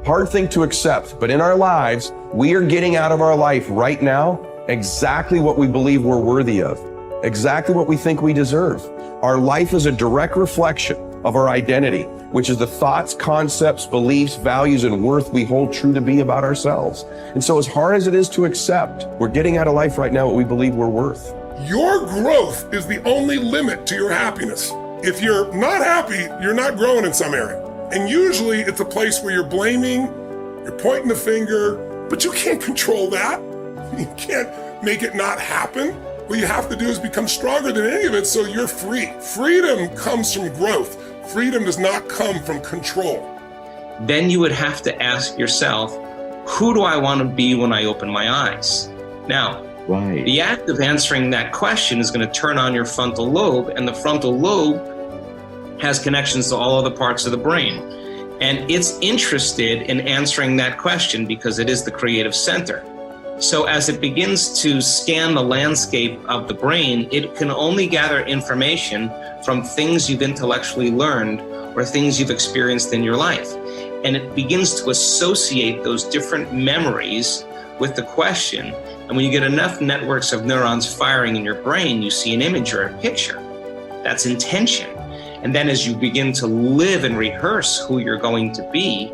Hard thing to accept, but in our lives, we are getting out of our life right now exactly what we believe we're worthy of, exactly what we think we deserve. Our life is a direct reflection of our identity, which is the thoughts, concepts, beliefs, values, and worth we hold true to be about ourselves. And so as hard as it is to accept, we're getting out of life right now what we believe we're worth. Your growth is the only limit to your happiness. If you're not happy, you're not growing in some area. And usually it's a place where you're blaming, you're pointing the finger, but you can't control that. You can't make it not happen. What you have to do is become stronger than any of it so you're free. Freedom comes from growth. Freedom does not come from control. Then you would have to ask yourself, who do I want to be when I open my eyes? Now, the act of answering that question is going to turn on your frontal lobe, and the frontal lobe has connections to all other parts of the brain. And it's interested in answering that question because it is the creative center. So as it begins to scan the landscape of the brain, it can only gather information from things you've intellectually learned or things you've experienced in your life. And it begins to associate those different memories with the question. And when you get enough networks of neurons firing in your brain, you see an image or a picture. That's intention. And then as you begin to live and rehearse who you're going to be,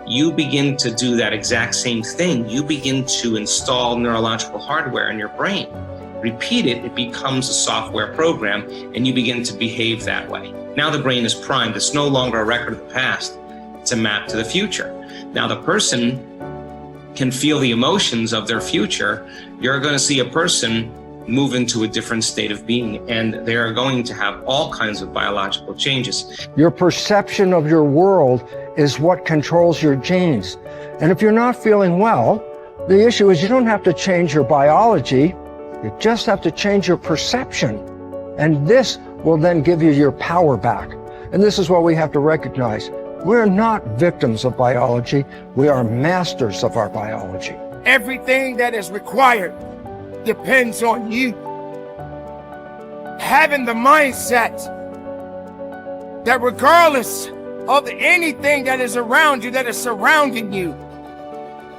you begin to do that exact same thing. You begin to install neurological hardware in your brain. Repeat it, it becomes a software program, and you begin to behave that way. Now the brain is primed. It's no longer a record of the past. It's a map to the future. Now the person can feel the emotions of their future. You're going to see a person move into a different state of being, and they are going to have all kinds of biological changes. Your perception of your world is what controls your genes. And if you're not feeling well, the issue is you don't have to change your biology, you just have to change your perception. And this will then give you your power back. And this is what we have to recognize. We're not victims of biology, we are masters of our biology. Everything that is required depends on you. Having the mindset that regardless of anything that is around you, that is surrounding you,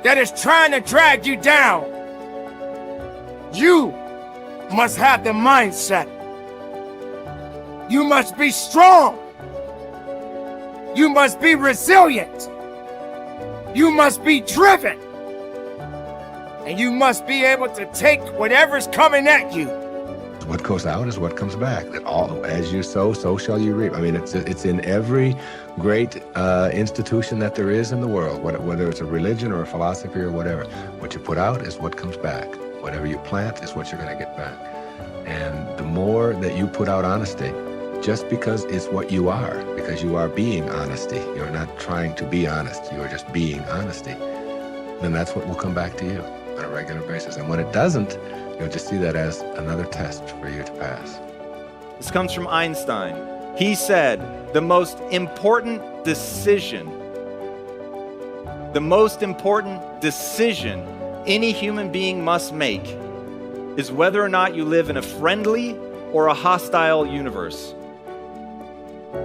that is trying to drag you down, you must have the mindset. You must be strong. You must be resilient. You must be driven. And you must be able to take whatever's coming at you. What goes out is what comes back. That all, as you sow, so shall you reap. I mean, it's in every great institution that there is in the world, whether it's a religion or a philosophy or whatever. What you put out is what comes back. Whatever you plant is what you're going to get back. And the more that you put out honesty, just because it's what you are, because you are being honesty, you're not trying to be honest, you are just being honesty, then that's what will come back to you on a regular basis. And when it doesn't, you'll just see that as another test for you to pass. This comes from Einstein. He said, the most important decision any human being must make is whether or not you live in a friendly or a hostile universe.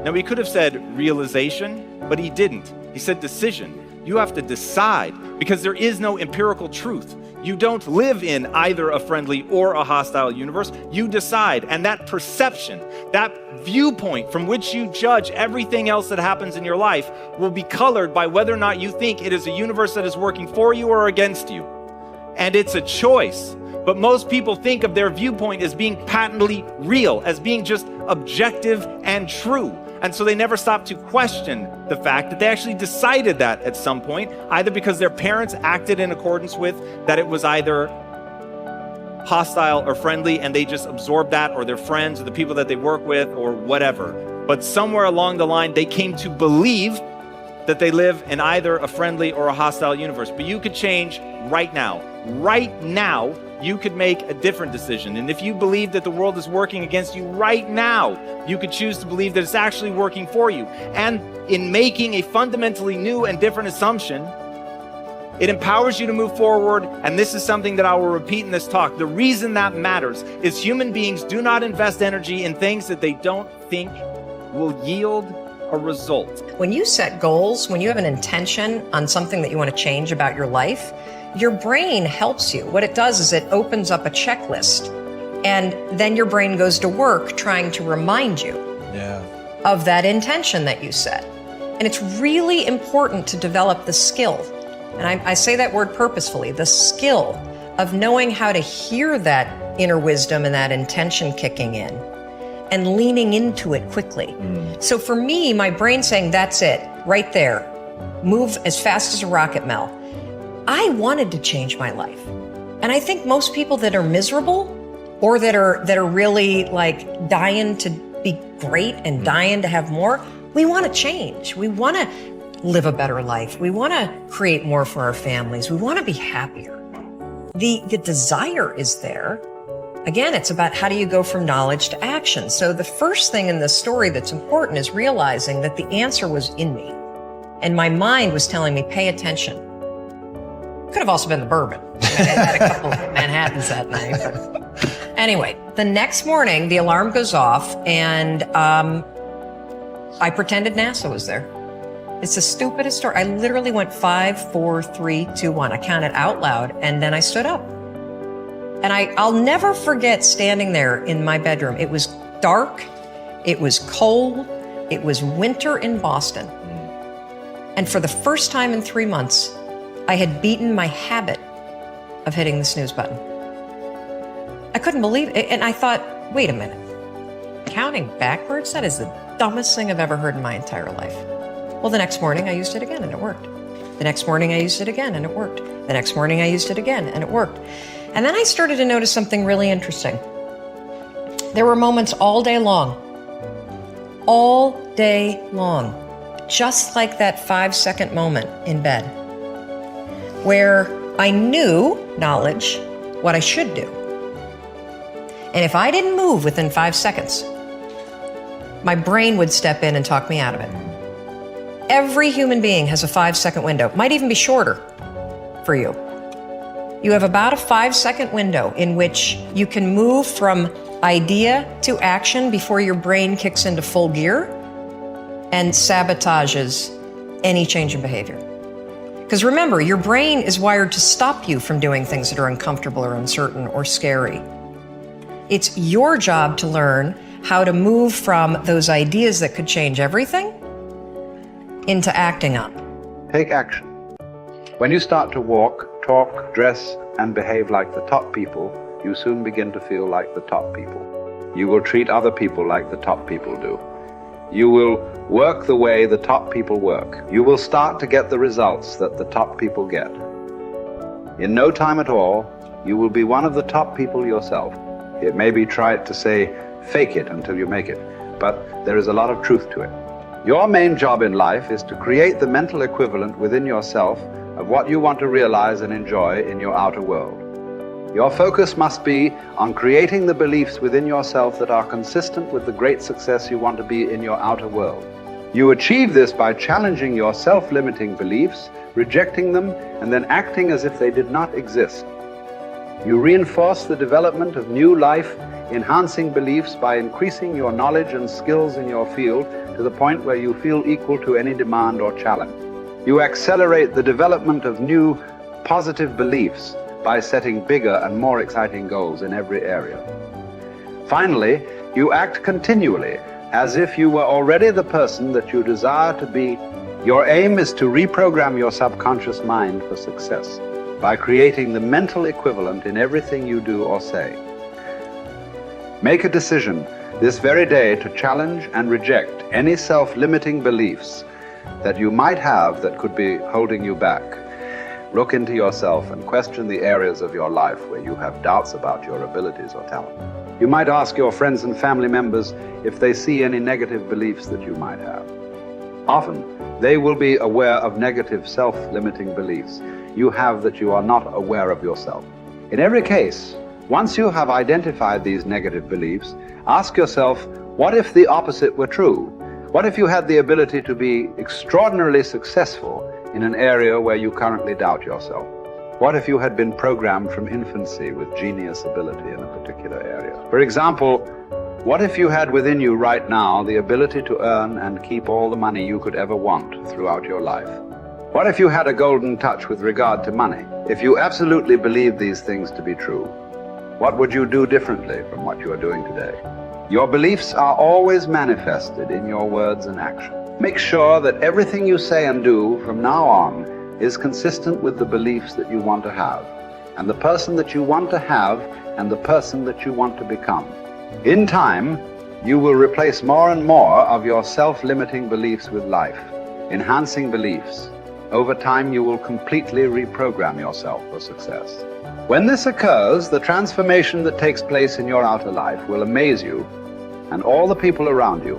Now, he could have said realization, but he didn't. He said decision. You have to decide, because there is no empirical truth. You don't live in either a friendly or a hostile universe. You decide, and that perception, that viewpoint from which you judge everything else that happens in your life will be colored by whether or not you think it is a universe that is working for you or against you. And it's a choice. But most people think of their viewpoint as being patently real, as being just objective and true. And so they never stop to question the fact that they actually decided that at some point, either because their parents acted in accordance with that it was either hostile or friendly, and they just absorbed that, or their friends or the people that they work with or whatever. But somewhere along the line, they came to believe that they live in either a friendly or a hostile universe. But you could change right now. Right now, you could make a different decision. And if you believe that the world is working against you right now, you could choose to believe that it's actually working for you. And in making a fundamentally new and different assumption, it empowers you to move forward. And this is something that I will repeat in this talk. The reason that matters is human beings do not invest energy in things that they don't think will yield a result. When you set goals, when you have an intention on something that you want to change about your life, your brain helps you. What it does is it opens up a checklist, and then your brain goes to work trying to remind you of that intention that you set. And it's really important to develop the skill, and I say that word purposefully, the skill of knowing how to hear that inner wisdom and that intention kicking in and leaning into it quickly. So for me, my brain saying, that's it, right there, move as fast as a rocket, Mel. I wanted to change my life. And I think most people that are miserable or that are really like dying to be great and dying to have more, we want to change. We want to live a better life. We want to create more for our families. We want to be happier. The desire is there. Again, it's about how do you go from knowledge to action. So the first thing in this story that's important is realizing that the answer was in me. And my mind was telling me, pay attention. Could have also been the bourbon. I had a couple of Manhattans that night. But anyway, the next morning, the alarm goes off, and I pretended NASA was there. It's the stupidest story. I literally went 5, 4, 3, 2, 1. I counted out loud, and then I stood up. And I'll never forget standing there in my bedroom. It was dark. It was cold. It was winter in Boston. And for the first time in 3 months, I had beaten my habit of hitting the snooze button. I couldn't believe it. And I thought, wait a minute. Counting backwards? That is the dumbest thing I've ever heard in my entire life. Well, the next morning I used it again and it worked. The next morning I used it again and it worked. The next morning I used it again and it worked. And then I started to notice something really interesting. There were moments all day long, just like that 5-second moment in bed, where I knew, knowledge, what I should do. And if I didn't move within 5 seconds, my brain would step in and talk me out of it. Every human being has a 5-second window, might even be shorter for you. You have about a 5-second window in which you can move from idea to action before your brain kicks into full gear and sabotages any change in behavior. Because remember, your brain is wired to stop you from doing things that are uncomfortable or uncertain or scary. It's your job to learn how to move from those ideas that could change everything into acting on. Take action. When you start to walk, talk, dress, and behave like the top people, you soon begin to feel like the top people. You will treat other people like the top people do. You will work the way the top people work. You will start to get the results that the top people get. In no time at all, you will be one of the top people yourself. It may be trite to say, fake it until you make it, but there is a lot of truth to it. Your main job in life is to create the mental equivalent within yourself of what you want to realize and enjoy in your outer world. Your focus must be on creating the beliefs within yourself that are consistent with the great success you want to be in your outer world. You achieve this by challenging your self-limiting beliefs, rejecting them, and then acting as if they did not exist. You reinforce the development of new life-enhancing beliefs by increasing your knowledge and skills in your field to the point where you feel equal to any demand or challenge. You accelerate the development of new positive beliefs by setting bigger and more exciting goals in every area. Finally, you act continually as if you were already the person that you desire to be. Your aim is to reprogram your subconscious mind for success by creating the mental equivalent in everything you do or say. Make a decision this very day to challenge and reject any self-limiting beliefs that you might have that could be holding you back. Look into yourself and question the areas of your life where you have doubts about your abilities or talent. You might ask your friends and family members if they see any negative beliefs that you might have. Often, they will be aware of negative self-limiting beliefs you have that you are not aware of yourself. In every case, once you have identified these negative beliefs, ask yourself, what if the opposite were true? What if you had the ability to be extraordinarily successful in an area where you currently doubt yourself? What if you had been programmed from infancy with genius ability in a particular area? For example, What if you had within you right now the ability to earn and keep all the money you could ever want throughout your life? What if you had a golden touch with regard to money? If you absolutely believed these things to be true, what would you do differently from what you are doing today? Your beliefs are always manifested in your words and actions. Make sure that everything you say and do from now on is consistent with the beliefs that you want to have, and the person that you want to have, and the person that you want to become. In time, you will replace more and more of your self-limiting beliefs with life, enhancing beliefs. Over time, you will completely reprogram yourself for success. When this occurs, the transformation that takes place in your outer life will amaze you and all the people around you.